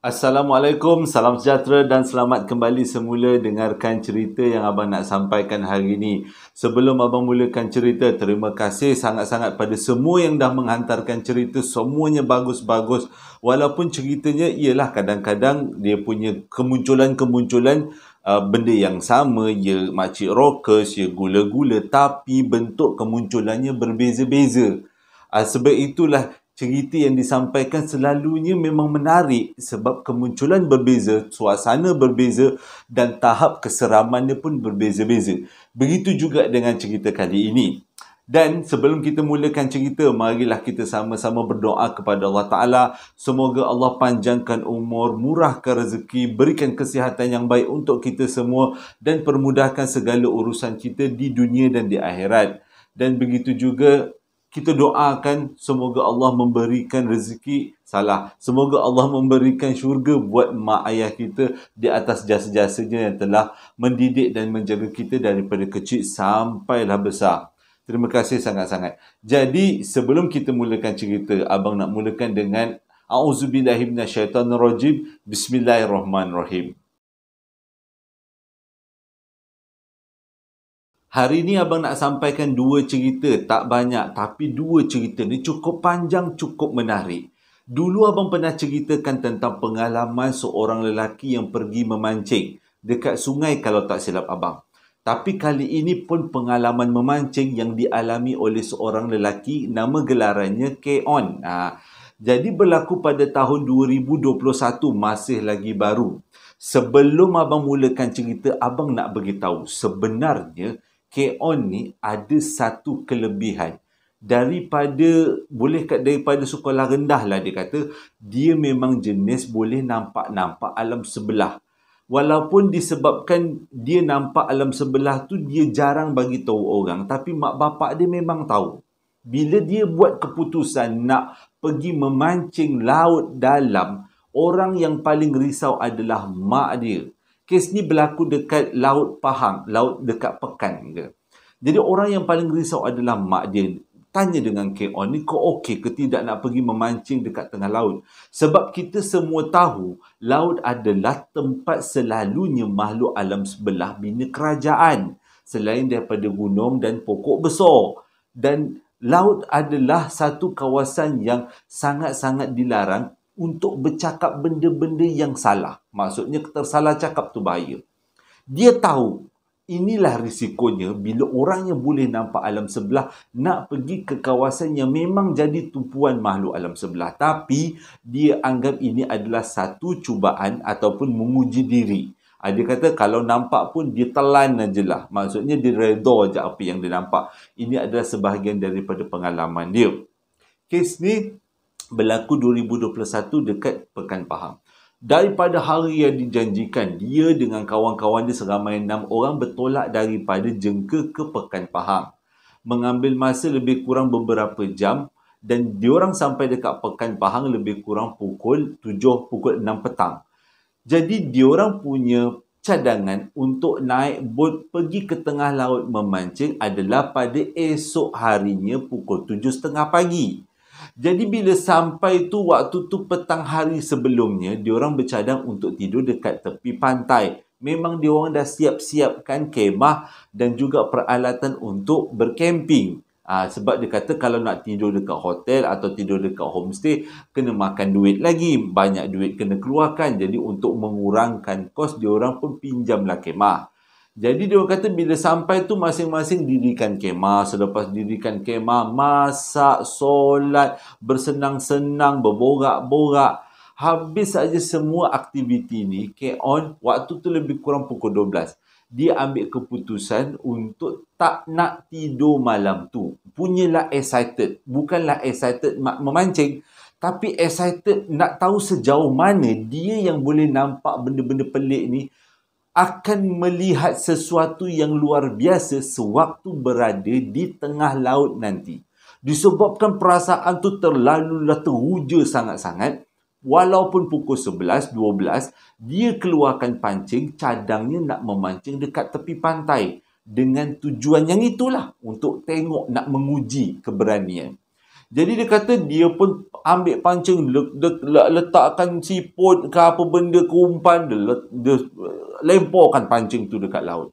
Assalamualaikum, salam sejahtera dan selamat kembali semula dengarkan cerita yang abang nak sampaikan hari ini. Sebelum abang mulakan cerita, terima kasih sangat-sangat pada semua yang dah menghantarkan cerita. Semuanya bagus-bagus. Walaupun ceritanya ialah kadang-kadang dia punya kemunculan-kemunculan benda yang sama, ya makcik rockers, ya gula-gula, tapi bentuk kemunculannya berbeza-beza. Sebab itulah cerita yang disampaikan selalunya memang menarik sebab kemunculan berbeza, suasana berbeza dan tahap keseramannya pun berbeza-beza. Begitu juga dengan cerita kali ini. Dan sebelum kita mulakan cerita, marilah kita sama-sama berdoa kepada Allah Ta'ala. Semoga Allah panjangkan umur, murahkan rezeki, berikan kesihatan yang baik untuk kita semua dan permudahkan segala urusan kita di dunia dan di akhirat. Dan begitu juga kita doakan semoga Allah memberikan rezeki, semoga Allah memberikan syurga buat mak ayah kita di atas jasa-jasanya yang telah mendidik dan menjaga kita daripada kecil sampailah besar. Terima kasih sangat-sangat. Jadi sebelum kita mulakan cerita, abang nak mulakan dengan A'udzubillahi minasyaitanirrajim. Bismillahirrahmanirrahim. Hari ni abang nak sampaikan dua cerita, tak banyak tapi dua cerita ni cukup panjang, cukup menarik. Dulu abang pernah ceritakan tentang pengalaman seorang lelaki yang pergi memancing dekat sungai kalau tak silap abang. Tapi kali ini pun pengalaman memancing yang dialami oleh seorang lelaki, nama gelarannya K-On. Jadi berlaku pada tahun 2021, masih lagi baru. Sebelum abang mulakan cerita, abang nak beritahu sebenarnya K-On ni ada satu kelebihan. Daripada sekolah rendah lah dia kata, dia memang jenis boleh nampak alam sebelah. Walaupun disebabkan dia nampak alam sebelah tu, dia jarang bagi tahu orang. Tapi mak bapak dia memang tahu. Bila dia buat keputusan nak pergi memancing laut dalam, orang yang paling risau adalah mak dia. Kes ni berlaku dekat Laut Pahang, laut dekat Pekan ke. Jadi orang yang paling risau adalah mak dia. Tanya dengan K-On ni, kau okey ke tidak nak pergi memancing dekat tengah laut? Sebab kita semua tahu, laut adalah tempat selalunya makhluk alam sebelah bina kerajaan. Selain daripada gunung dan pokok besar. Dan laut adalah satu kawasan yang sangat-sangat dilarang untuk bercakap benda-benda yang salah. Maksudnya tersalah cakap tu bahaya. Dia tahu inilah risikonya bila orang yang boleh nampak alam sebelah nak pergi ke kawasan yang memang jadi tumpuan makhluk alam sebelah. Tapi dia anggap ini adalah satu cubaan ataupun menguji diri. Dia kata kalau nampak pun dia telan ajalah. Maksudnya dia redha je apa yang dia nampak. Ini adalah sebahagian daripada pengalaman dia. Kes ni berlaku 2021 dekat Pekan Pahang. Daripada hari yang dijanjikan, dia dengan kawan-kawan dia seramai 6 orang bertolak daripada Jengka ke Pekan Pahang. Mengambil masa lebih kurang beberapa jam dan diorang sampai dekat Pekan Pahang lebih kurang pukul 7, pukul 6 petang. Jadi diorang punya cadangan untuk naik bot pergi ke tengah laut memancing adalah pada esok harinya pukul 7.30 pagi. Jadi bila sampai tu, waktu tu petang hari sebelumnya, diorang bercadang untuk tidur dekat tepi pantai. Memang diorang dah siap-siapkan kemah dan juga peralatan untuk berkemping. Sebab dia kata kalau nak tidur dekat hotel atau tidur dekat homestay, kena makan duit lagi. Banyak duit kena keluarkan. Jadi untuk mengurangkan kos, diorang pun pinjamlah kemah. Jadi dia kata bila sampai tu masing-masing dirikan kemah. Selepas dirikan kemah, masak, solat, bersenang-senang, berborak-borak. Habis saja semua aktiviti ni, K-On, waktu tu lebih kurang pukul 12. Dia ambil keputusan untuk tak nak tidur malam tu. Punyalah excited. Bukanlah excited memancing, tapi excited nak tahu sejauh mana dia yang boleh nampak benda-benda pelik ni akan melihat sesuatu yang luar biasa sewaktu berada di tengah laut nanti. Disebabkan perasaan tu terlalulah teruja sangat-sangat, walaupun pukul 11, 12, dia keluarkan pancing, cadangnya nak memancing dekat tepi pantai. Dengan tujuan yang itulah, untuk tengok, nak menguji keberanian. Jadi dia kata dia pun ambil pancing, letakkan siput ke apa benda ke umpan, dia lemparkan pancing tu dekat laut.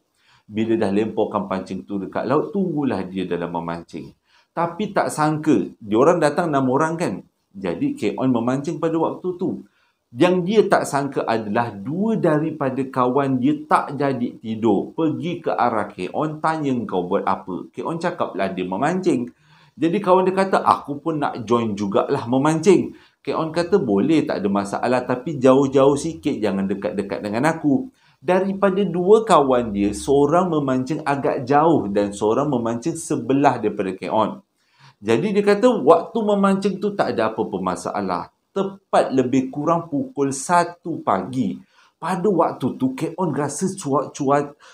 Bila dah lemparkan pancing tu dekat laut, tunggulah dia dalam memancing. Tapi tak sangka, diorang datang 6 orang kan. Jadi K-On memancing pada waktu tu. Yang dia tak sangka adalah 2 daripada kawan dia tak jadi tidur. Pergi ke arah K-On, tanya kau buat apa. K-On cakaplah dia memancing. Jadi kawan dia kata, aku pun nak join jugalah memancing. K-On kata, boleh, tak ada masalah. Tapi jauh-jauh sikit, jangan dekat-dekat dengan aku. Daripada 2 kawan dia, seorang memancing agak jauh dan seorang memancing sebelah daripada K-On. Jadi dia kata, waktu memancing tu tak ada apa-apa masalah. Tepat lebih kurang pukul 1 pagi. Pada waktu tu, K-On rasa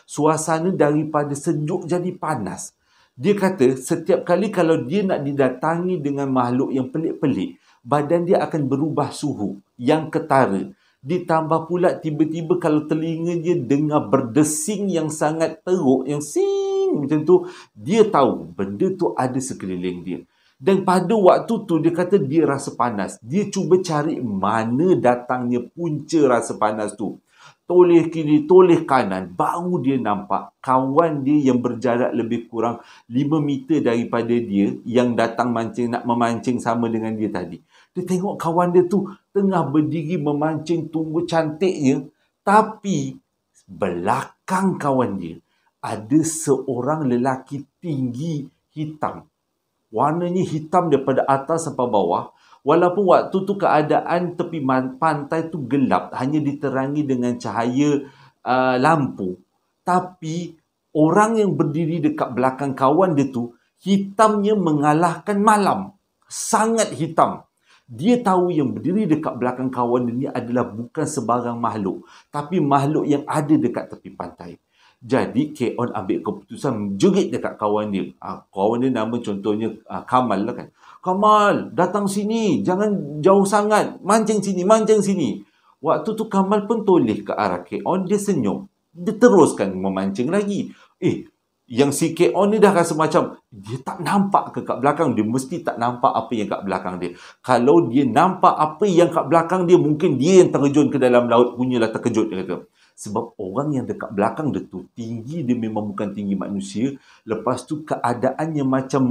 suasana daripada sejuk jadi panas. Dia kata setiap kali kalau dia nak didatangi dengan makhluk yang pelik-pelik, badan dia akan berubah suhu yang ketara. Ditambah pula tiba-tiba kalau telinga dia dengar berdesing yang sangat teruk, yang sing macam tu, dia tahu benda tu ada sekeliling dia. Dan pada waktu tu dia kata dia rasa panas. Dia cuba cari mana datangnya punca rasa panas tu. Toleh kiri, toleh kanan, baru dia nampak kawan dia yang berjarak lebih kurang 5 meter daripada dia yang datang nak memancing sama dengan dia tadi. Dia tengok kawan dia tu tengah berdiri memancing, tunggu cantiknya. Tapi belakang kawan dia ada seorang lelaki tinggi hitam. Warnanya hitam daripada atas sampai bawah. Walaupun waktu tu keadaan tepi pantai tu gelap, hanya diterangi dengan cahaya lampu. Tapi orang yang berdiri dekat belakang kawan dia tu, hitamnya mengalahkan malam. Sangat hitam. Dia tahu yang berdiri dekat belakang kawan dia ni adalah bukan sebarang makhluk, tapi makhluk yang ada dekat tepi pantai. Jadi K-On ambil keputusan menjerit dekat kawan dia. Kawan dia nama contohnya Kamal lah kan. Kamal, datang sini. Jangan jauh sangat. Mancing sini, mancing sini. Waktu tu Kamal pun toleh ke arah K-On. Dia senyum. Dia teruskan memancing lagi. Yang si K-On ni dah rasa macam dia tak nampak ke kat belakang. Dia mesti tak nampak apa yang kat belakang dia. Kalau dia nampak apa yang kat belakang dia, mungkin dia yang terjun ke dalam laut. Punyalah terkejut, dia kata. Sebab orang yang dekat belakang dia tu tinggi, dia memang bukan tinggi manusia. Lepas tu keadaannya macam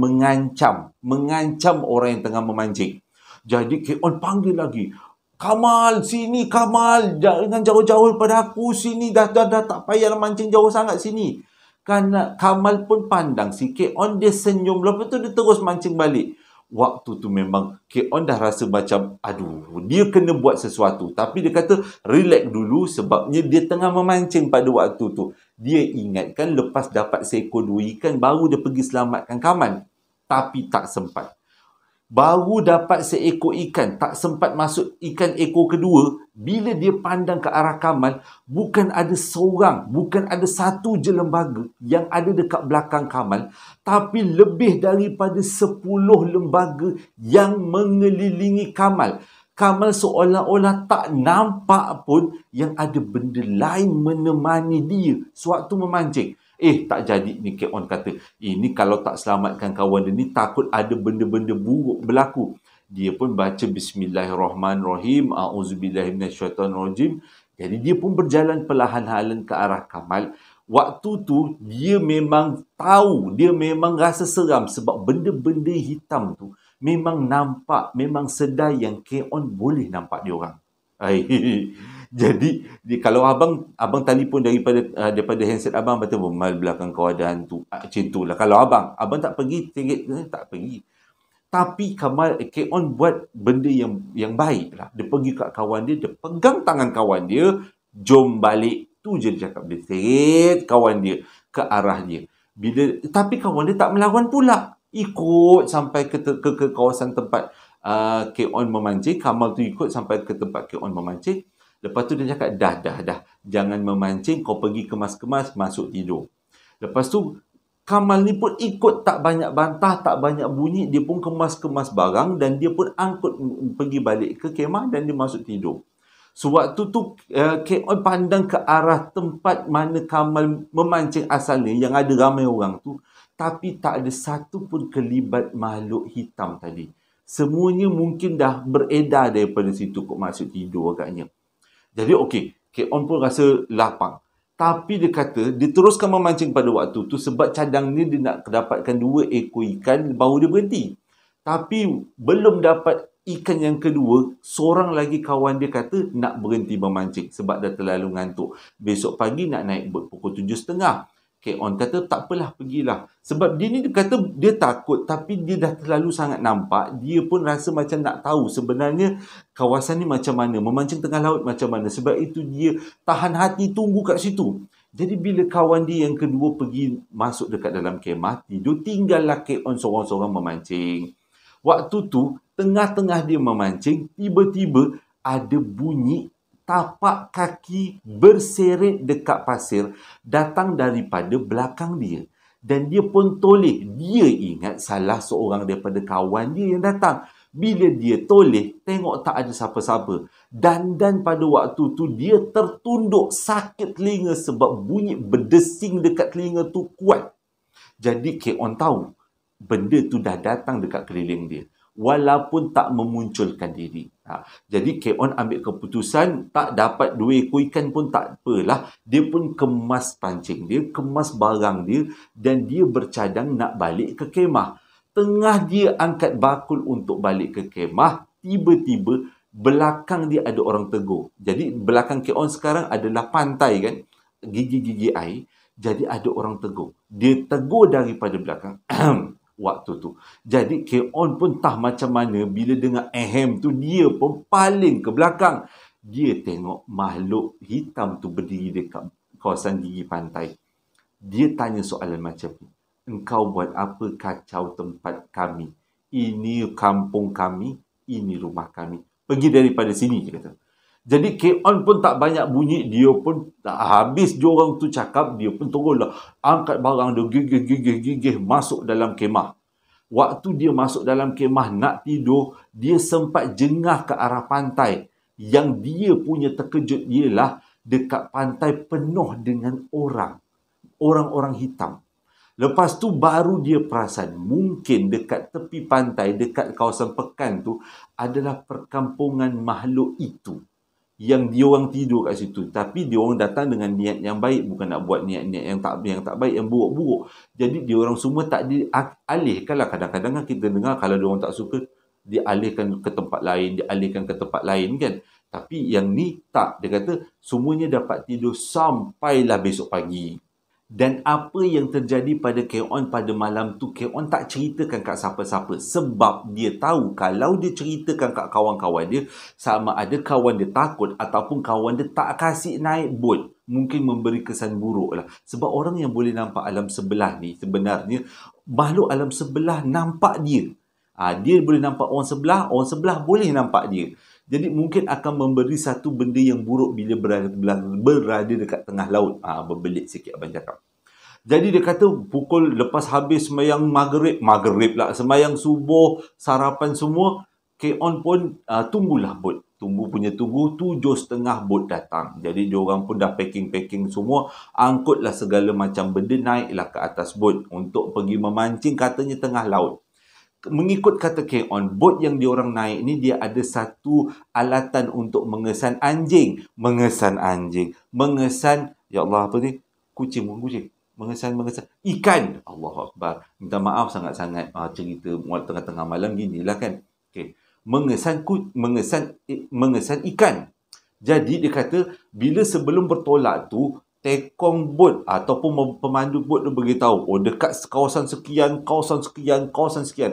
mengancam orang yang tengah memancing. Jadi K-On panggil lagi, Kamal, sini Kamal, jangan jauh-jauh daripada aku, sini dah tak payah mancing jauh sangat sini. Kerana Kamal pun pandang si K-On, dia senyum, lepas tu dia terus mancing balik. Waktu tu memang K-On dah rasa macam dia kena buat sesuatu. Tapi dia kata relax dulu sebabnya dia tengah memancing pada waktu tu. Dia ingatkan lepas dapat seekor 2 ikan baru dia pergi selamatkan Kamal. Tapi tak sempat. Baru dapat seekor ikan, tak sempat masuk ikan ekor kedua. Bila dia pandang ke arah Kamal, bukan ada seorang, bukan ada satu je lembaga yang ada dekat belakang Kamal, tapi lebih daripada 10 lembaga yang mengelilingi Kamal. Kamal seolah-olah tak nampak pun yang ada benda lain menemani dia sewaktu memancing. Tak jadi ni, K-On kata. Ini kalau tak selamatkan kawan dia ni, takut ada benda-benda buruk berlaku. Dia pun baca Bismillahirrahmanirrahim, A'udzubillahiminasyaitanirrajim. Jadi dia pun berjalan perlahan-lahan ke arah Kamal. Waktu tu dia memang tahu, dia memang rasa seram sebab benda-benda hitam tu memang nampak, memang sedar yang K-On boleh nampak dia orang. Jadi kalau abang telefon daripada handset abang, betul mal belakang kau ada hantu, macam itulah. Kalau abang tak pergi, tak pergi. Tapi K-On buat benda yang baik lah. Dia pergi kat kawan dia, dia pegang tangan kawan dia, jom balik. Tu je dia cakap, dia seret kawan dia ke arah dia. Tapi kawan dia tak melawan pula, ikut sampai ke kawasan tempat K-On memancing. Kamal tu ikut sampai ke tempat K-On memancing. Lepas tu dia cakap, dah. Jangan memancing, kau pergi kemas-kemas, masuk tidur. Lepas tu, Kamal ni pun ikut, tak banyak bantah, tak banyak bunyi. Dia pun kemas-kemas barang dan dia pun angkut pergi balik ke kemah dan dia masuk tidur. Sewaktu tu, K-On pandang ke arah tempat mana Kamal memancing asalnya, yang ada ramai orang tu. Tapi tak ada satu pun kelibat makhluk hitam tadi. Semuanya mungkin dah beredar daripada situ kok masuk tidur agaknya. Jadi okey, K.On pun rasa lapang. Tapi dia kata, dia teruskan memancing pada waktu tu sebab cadang ni dia nak dapatkan 2 ekor ikan baru dia berhenti. Tapi belum dapat ikan yang kedua, seorang lagi kawan dia kata nak berhenti memancing sebab dah terlalu ngantuk. Besok pagi nak naik bot pukul 7.30. K.On kata tak apalah, pergilah. Sebab dia ni dia kata dia takut tapi dia dah terlalu sangat nampak. Dia pun rasa macam nak tahu sebenarnya kawasan ni macam mana, memancing tengah laut macam mana. Sebab itu dia tahan hati tunggu kat situ. Jadi bila kawan dia yang kedua pergi masuk dekat dalam kemah, tidur, tinggallah K.On seorang-seorang memancing. Waktu tu, tengah-tengah dia memancing, tiba-tiba ada bunyi tapak kaki berseret dekat pasir datang daripada belakang dia. Dan dia pun toleh. Dia ingat salah seorang daripada kawan dia yang datang. Bila dia toleh, tengok tak ada siapa-siapa. Dan pada waktu tu, dia tertunduk sakit telinga sebab bunyi berdesing dekat telinga tu kuat. Jadi K.On tahu, benda tu dah datang dekat keliling dia. Walaupun tak memunculkan diri. Jadi K.On ambil keputusan, tak dapat 2 ekor ikan pun tak apalah. Dia pun kemas pancing dia, kemas barang dia dan dia bercadang nak balik ke kemah. Tengah dia angkat bakul untuk balik ke kemah, tiba-tiba belakang dia ada orang tegur. Jadi belakang K.On sekarang adalah pantai kan, gigi-gigi air. Jadi ada orang tegur. Dia tegur daripada belakang. Waktu tu. Jadi K.On pun tak macam mana bila dengar ahem tu, dia pun paling ke belakang. Dia tengok makhluk hitam tu berdiri dekat kawasan gigi pantai. Dia tanya soalan macam ni. Engkau buat apa kacau tempat kami? Ini kampung kami, ini rumah kami. Pergi daripada sini, dia kata. Jadi K.On pun tak banyak bunyi, dia pun habis diorang tu cakap, dia pun turunlah, angkat barang dia, gigih, masuk dalam kemah. Waktu dia masuk dalam kemah nak tidur, dia sempat jengah ke arah pantai. Yang dia punya terkejut ialah dekat pantai penuh dengan orang-orang hitam. Lepas tu baru dia perasan mungkin dekat tepi pantai, dekat kawasan pekan tu adalah perkampungan makhluk itu. Yang diorang tidur kat situ. Tapi diorang datang dengan niat yang baik, bukan nak buat niat-niat yang tak baik, yang buruk-buruk. Jadi diorang semua tak dialihkan lah. Kadang-kadang kita dengar kalau diorang tak suka, dialihkan ke tempat lain, kan. Tapi yang ni tak. Dia kata semuanya dapat tidur sampailah besok pagi. Dan apa yang terjadi pada K.On pada malam tu, K.On tak ceritakan kat siapa-siapa. Sebab dia tahu kalau dia ceritakan kat kawan-kawan dia, sama ada kawan dia takut ataupun kawan dia tak kasih naik bot. Mungkin memberi kesan buruk lah. Sebab orang yang boleh nampak alam sebelah ni, sebenarnya makhluk alam sebelah nampak dia. Dia boleh nampak orang sebelah boleh nampak dia. Jadi mungkin akan memberi satu benda yang buruk bila berada dekat tengah laut. Berbelit sikit abang cakap. Jadi dia kata pukul lepas habis sembahyang maghrib lah, sembahyang subuh, sarapan semua, K.On pun tunggulah bot. Tunggu 7.30 bot datang. Jadi diorang pun dah packing semua, angkutlah segala macam benda, naiklah ke atas bot untuk pergi memancing, katanya tengah laut. Mengikut kata K.On, bot yang diorang naik ni dia ada satu alatan untuk mengesan anjing. Mengesan, ya Allah apa ni? Kucing. Mengesan ikan. Allahu Akbar. Minta maaf sangat-sangat cerita tengah-tengah malam ginilah kan. Okey. Mengesan ikan. Jadi dia kata bila sebelum bertolak tu, tekong bot ataupun pemandu bot tu beritahu, dekat kawasan sekian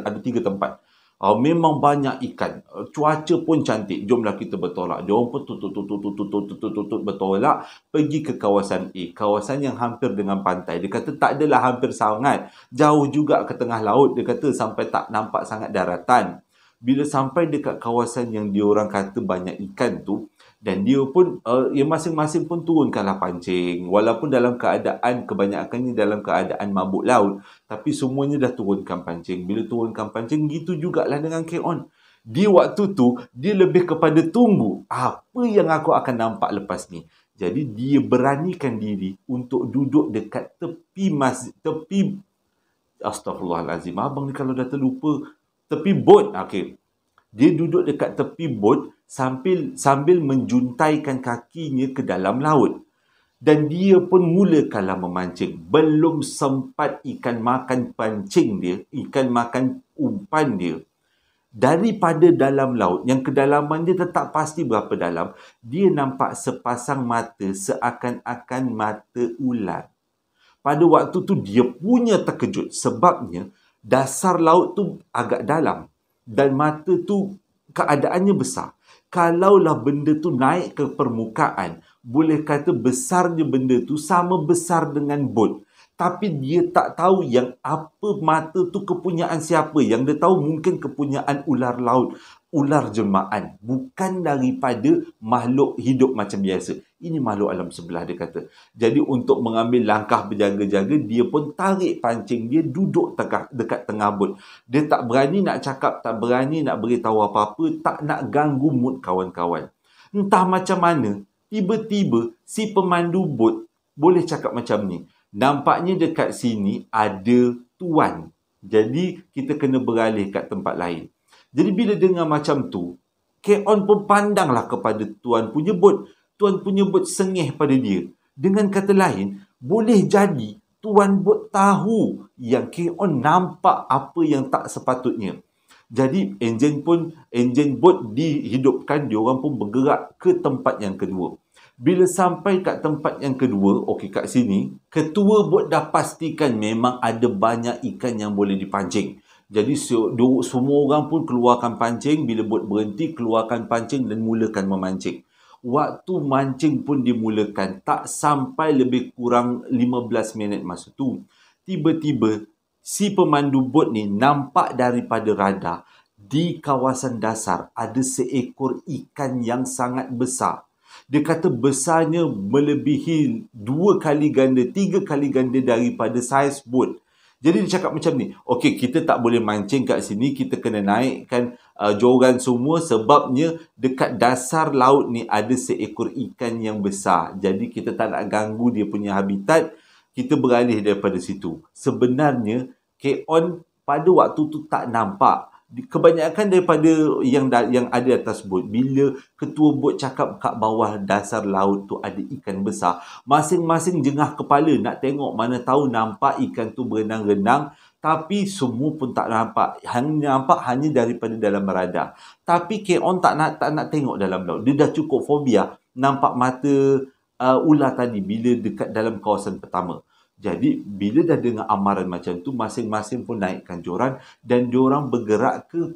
ada 3 tempat. Memang banyak ikan. Cuaca pun cantik. Jomlah kita bertolak. Diorang pun tutut bertolak pergi ke kawasan A. Kawasan yang hampir dengan pantai. Dia kata tak adalah hampir sangat. Jauh juga ke tengah laut. Dia kata sampai tak nampak sangat daratan. Bila sampai dekat kawasan yang diorang kata banyak ikan tu, dan dia pun masing-masing pun turunkanlah pancing. Walaupun dalam keadaan, kebanyakannya dalam keadaan mabuk laut, tapi semuanya dah turunkan pancing. Bila turunkan pancing, gitu jugalah dengan K.On. Di waktu tu, dia lebih kepada tunggu apa yang aku akan nampak lepas ni. Jadi dia beranikan diri untuk duduk dekat tepi Astaghfirullahalazim. Abang ni kalau dah terlupa, tepi bot. Okey. Dia duduk dekat tepi bot sambil menjuntaikan kakinya ke dalam laut. Dan dia pun mulakanlah memancing. Belum sempat ikan makan pancing dia, ikan makan umpan dia. Daripada dalam laut, yang kedalaman dia tak pasti berapa dalam, dia nampak sepasang mata seakan-akan mata ular. Pada waktu tu dia punya terkejut sebabnya dasar laut tu agak dalam dan mata tu keadaannya besar. Kalaulah benda tu naik ke permukaan, boleh kata besarnya benda tu sama besar dengan bot. Tapi dia tak tahu yang apa mata tu kepunyaan siapa. Yang dia tahu mungkin kepunyaan ular laut, ular jelmaan. Bukan daripada makhluk hidup macam biasa. Ini makhluk alam sebelah, dia kata. Jadi untuk mengambil langkah berjaga-jaga, dia pun tarik pancing dia duduk dekat tengah bot. Dia tak berani nak cakap, tak berani nak beritahu apa-apa, tak nak ganggu mood kawan-kawan. Entah macam mana, tiba-tiba si pemandu bot boleh cakap macam ni. Nampaknya dekat sini ada tuan. Jadi kita kena beralih kat tempat lain. Jadi bila dengar macam tu, K.On pun pandanglah kepada tuan punya bot. Tuan punya bot sengih pada dia. Dengan kata lain, boleh jadi tuan bot tahu yang K.On nampak apa yang tak sepatutnya. Jadi enjin bot dihidupkan, diorang pun bergerak ke tempat yang kedua. Bila sampai kat tempat yang kedua, okey kat sini, ketua bot dah pastikan memang ada banyak ikan yang boleh dipancing. Jadi semua orang pun keluarkan pancing, bila bot berhenti, keluarkan pancing dan mulakan memancing. Waktu mancing pun dimulakan, tak sampai lebih kurang 15 minit masa tu. Tiba-tiba, si pemandu bot ni nampak daripada radar, di kawasan dasar ada seekor ikan yang sangat besar. Dia kata besarnya melebihi 2 kali ganda, 3 kali ganda daripada saiz bot. Jadi dia cakap macam ni, okey kita tak boleh mancing kat sini, kita kena naikkan joran semua sebabnya dekat dasar laut ni ada seekor ikan yang besar. Jadi kita tak nak ganggu dia punya habitat, kita beralih daripada situ. Sebenarnya K.On pada waktu tu tak nampak. Kebanyakan daripada yang ada atas bot, bila ketua bot cakap kat bawah dasar laut tu ada ikan besar, masing-masing jengah kepala nak tengok, mana tahu nampak ikan tu berenang-renang, tapi semua pun tak nampak. Nampak hanya daripada dalam radar. Tapi K.On tak nak tengok dalam laut. Dia dah cukup fobia nampak mata ular tadi bila dekat dalam kawasan pertama. Jadi, bila dah dengar amaran macam tu, masing-masing pun naikkan joran dan diorang bergerak ke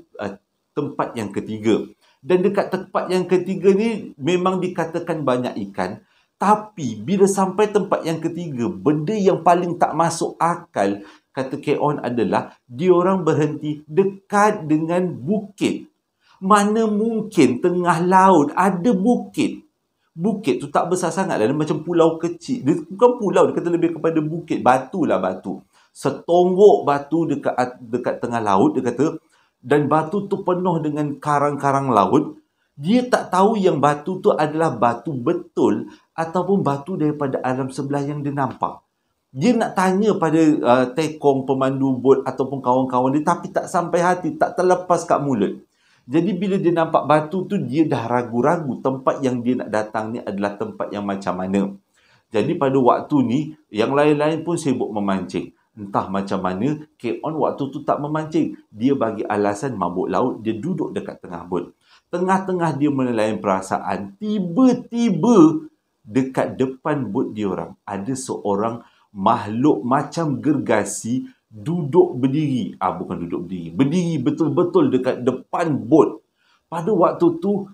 tempat yang ketiga. Dan dekat tempat yang ketiga ni, memang dikatakan banyak ikan. Tapi, bila sampai tempat yang ketiga, benda yang paling tak masuk akal, kata K.On adalah, diorang berhenti dekat dengan bukit. Mana mungkin tengah laut ada bukit? Bukit tu tak besar sangat, dia macam pulau kecil. Dia bukan pulau, dia kata lebih kepada bukit. Batu lah batu. Setonggok batu dekat tengah laut, dia kata. Dan batu tu penuh dengan karang-karang laut. Dia tak tahu yang batu tu adalah batu betul ataupun batu daripada alam sebelah yang dia nampak. Dia nak tanya pada tekong, pemandu bot ataupun kawan-kawan dia, tapi tak sampai hati, tak terlepas kat mulut. Jadi bila dia nampak batu tu, dia dah ragu-ragu tempat yang dia nak datang ni adalah tempat yang macam mana. Jadi pada waktu ni, yang lain-lain pun sibuk memancing. Entah macam mana, K.On waktu tu tak memancing. Dia bagi alasan mabuk laut, dia duduk dekat tengah bot. Tengah-tengah dia menelayan perasaan, tiba-tiba dekat depan bot diorang, ada seorang makhluk macam gergasi, duduk berdiri. Bukan duduk berdiri. Berdiri betul-betul dekat depan bot. Pada waktu tu,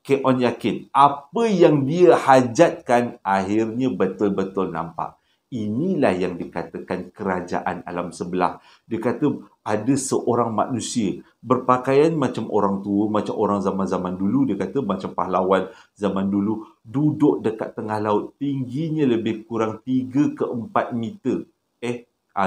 K.On yakin apa yang dia hajatkan akhirnya betul-betul nampak. Inilah yang dikatakan kerajaan alam sebelah. Dia kata ada seorang manusia berpakaian macam orang tua, macam orang zaman-zaman dulu. Dia kata macam pahlawan zaman dulu. Duduk dekat tengah laut. Tingginya lebih kurang 3 ke 4 meter.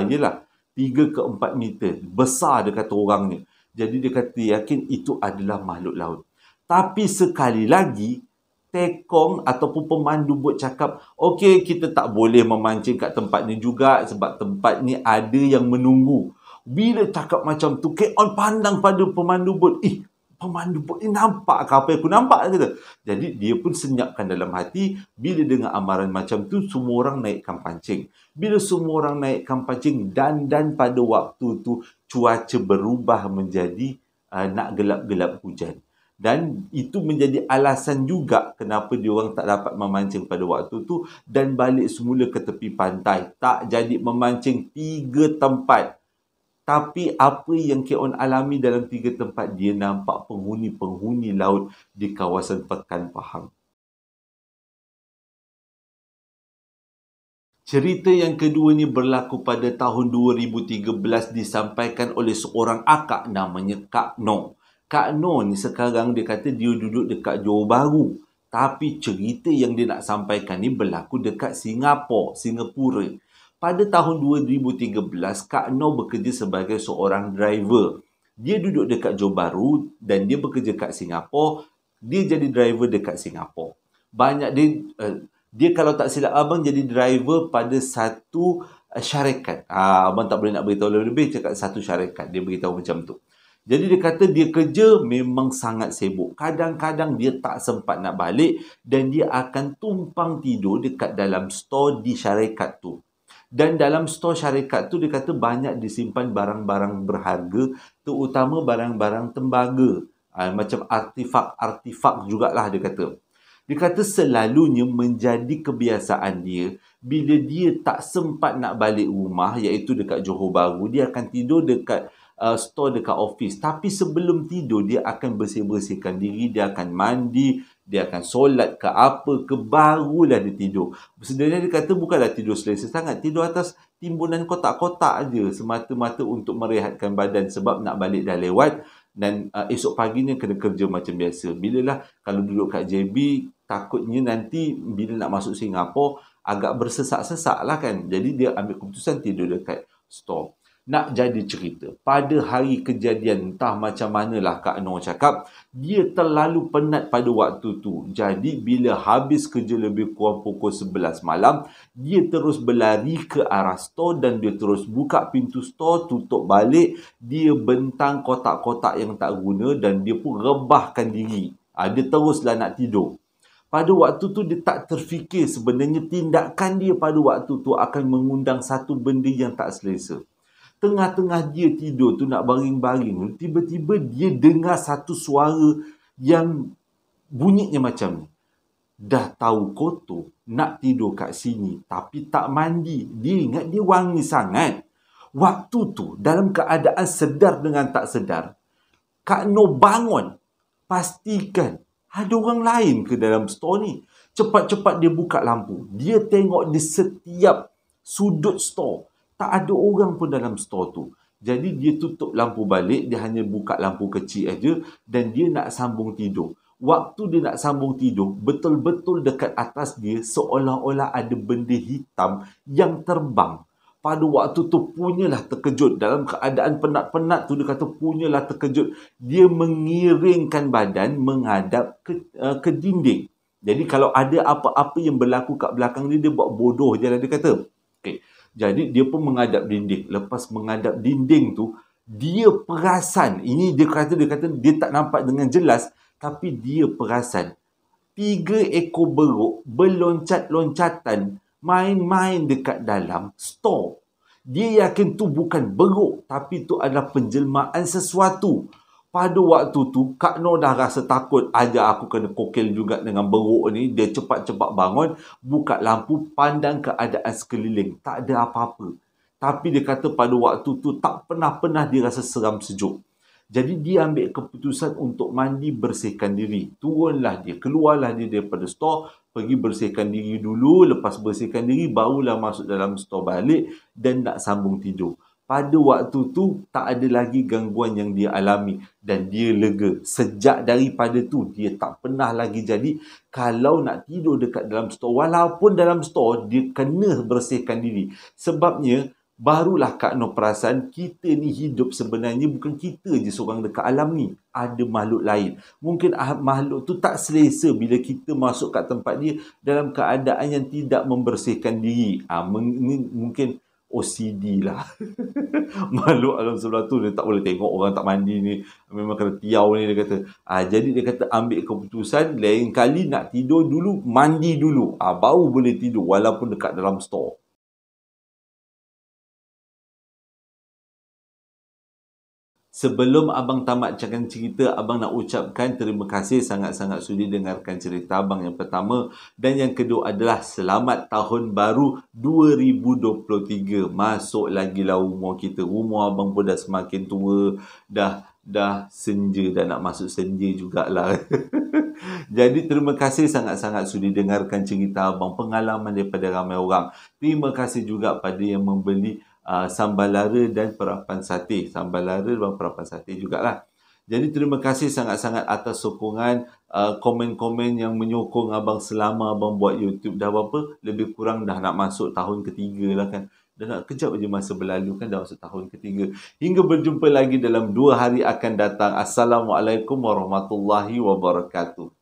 Yelah. 3 ke 4 meter. Besar dia kata orangnya. Jadi dia kata yakin itu adalah makhluk laut. Tapi sekali lagi, tekong ataupun pemandu bot cakap, okey kita tak boleh memancing kat tempat ni juga sebab tempat ni ada yang menunggu. Bila cakap macam tu, K.On pandang pada pemandu bot. pemandu bot ni nampak ke apa yang aku nampak, kata. Jadi dia pun senyapkan dalam hati. Bila dengar amaran macam tu, semua orang naikkan pancing. Bila semua orang naikkan pancing, dan pada waktu tu cuaca berubah menjadi nak gelap-gelap hujan. Dan itu menjadi alasan juga kenapa diorang tak dapat memancing pada waktu tu dan balik semula ke tepi pantai. Tak jadi memancing 3 tempat. Tapi apa yang K.On alami dalam 3 tempat, dia nampak penghuni-penghuni laut di kawasan Pekan Pahang. Cerita yang kedua ni berlaku pada tahun 2013, disampaikan oleh seorang akak namanya Kak Noh. Kak Noh ni sekarang dia kata dia duduk dekat Johor Bahru. Tapi cerita yang dia nak sampaikan ni berlaku dekat Singapura. Pada tahun 2013, Kak Noh bekerja sebagai seorang driver. Dia duduk dekat Johor Bahru dan dia bekerja kat Singapura. Dia jadi driver dekat Singapura. Dia kalau tak silap abang jadi driver pada satu syarikat. Abang tak boleh nak beritahu lebih-lebih, cakap satu syarikat. Dia beritahu macam tu. Jadi dia kata dia kerja memang sangat sibuk. Kadang-kadang dia tak sempat nak balik dan dia akan tumpang tidur dekat dalam store di syarikat tu. Dan dalam store syarikat tu dia kata banyak disimpan barang-barang berharga, terutama barang-barang tembaga. Macam artifak-artifak jugalah dia kata. Dia kata selalunya menjadi kebiasaan dia, bila dia tak sempat nak balik rumah, iaitu dekat Johor Bahru, dia akan tidur dekat store dekat office. Tapi sebelum tidur, dia akan bersih-bersihkan diri, dia akan mandi, dia akan solat ke apa ke, barulah dia tidur. Sebenarnya dia kata bukanlah tidur selesa sangat, tidur atas timbunan kotak-kotak aja, semata-mata untuk merehatkan badan sebab nak balik dah lewat. Dan esok paginya kena kerja macam biasa. Bilalah kalau duduk kat JB, takutnya nanti bila nak masuk Singapura agak bersesak-sesak lah kan. Jadi dia ambil keputusan tidur dekat store. Nak jadi cerita, pada hari kejadian, entah macam manalah Kak Noh cakap, dia terlalu penat pada waktu tu. Jadi bila habis kerja lebih kurang pukul 11 malam, dia terus berlari ke arah store dan dia terus buka pintu store, tutup balik. Dia bentang kotak-kotak yang tak guna dan dia pun rebahkan diri. Dia teruslah nak tidur. Pada waktu tu dia tak terfikir sebenarnya tindakan dia pada waktu tu akan mengundang satu benda yang tak selesa. Tengah-tengah dia tidur tu nak baring-baring, tiba-tiba dia dengar satu suara yang bunyinya macam ni. Dah tahu kotor, nak tidur kat sini tapi tak mandi. Dia ingat dia wangi sangat. Waktu tu dalam keadaan sedar dengan tak sedar, Kak Noh bangun. Pastikan ada orang lain ke dalam store ni. Cepat-cepat dia buka lampu. Dia tengok di setiap sudut store. Tak ada orang pun dalam store tu. Jadi dia tutup lampu balik, dia hanya buka lampu kecil aja dan dia nak sambung tidur. Waktu dia nak sambung tidur, betul-betul dekat atas dia seolah-olah ada benda hitam yang terbang. Pada waktu tu punyalah terkejut. Dalam keadaan penat-penat tu dia kata punyalah terkejut. Dia mengiringkan badan menghadap ke dinding. Jadi kalau ada apa-apa yang berlaku kat belakang dia buat bodoh je lah dia kata. Okay. Jadi dia pun menghadap dinding. Lepas menghadap dinding tu, dia perasan, ini dia kata dia tak nampak dengan jelas, tapi dia perasan 3 ekor beruk berloncat-loncatan main-main dekat dalam store. Dia yakin tu bukan beruk, tapi tu adalah penjelmaan sesuatu. Pada waktu tu, Kak Noh dah rasa takut. Ajar aku kena kokil juga dengan beruk ni. Dia cepat-cepat bangun, buka lampu, pandang keadaan sekeliling. Tak ada apa-apa. Tapi dia kata pada waktu tu, tak pernah dia rasa seram sejuk. Jadi dia ambil keputusan untuk mandi, bersihkan diri. Turunlah dia, keluarlah dia daripada store, pergi bersihkan diri dulu. Lepas bersihkan diri, barulah masuk dalam store balik dan nak sambung tidur. Pada waktu tu, tak ada lagi gangguan yang dia alami dan dia lega. Sejak daripada tu, dia tak pernah lagi jadi kalau nak tidur dekat dalam store. Walaupun dalam store, dia kena bersihkan diri. Sebabnya, barulah Kak Noh perasan kita ni hidup sebenarnya bukan kita je seorang dekat alam ni. Ada makhluk lain. Mungkin makhluk tu tak selesa bila kita masuk kat tempat dia dalam keadaan yang tidak membersihkan diri. Mungkin OCD lah. Makhluk alam sebelah tu, dia tak boleh tengok orang tak mandi ni, memang kena tiau ni, dia kata. Jadi dia kata ambil keputusan, lain kali nak tidur dulu, mandi dulu. Baru boleh tidur walaupun dekat dalam store. Sebelum abang tamat cerita, abang nak ucapkan terima kasih sangat-sangat sudi dengarkan cerita abang yang pertama. Dan yang kedua adalah selamat tahun baru 2023. Masuk lagi lah umur kita. Umur abang pun dah semakin tua. Dah senja, dah nak masuk senja jugalah. Jadi terima kasih sangat-sangat sudi dengarkan cerita abang, pengalaman daripada ramai orang. Terima kasih juga pada yang membeli sambal lara dan perapan sate. Sambal lara dan perapan sate jugalah. Jadi terima kasih sangat-sangat atas sokongan, komen-komen yang menyokong abang selama abang buat YouTube. Dah berapa? Lebih kurang dah nak masuk tahun ketiga lah kan. Dah nak kejap je masa berlalu kan, dah masuk tahun ketiga. Hingga berjumpa lagi dalam 2 hari akan datang. Assalamualaikum warahmatullahi wabarakatuh.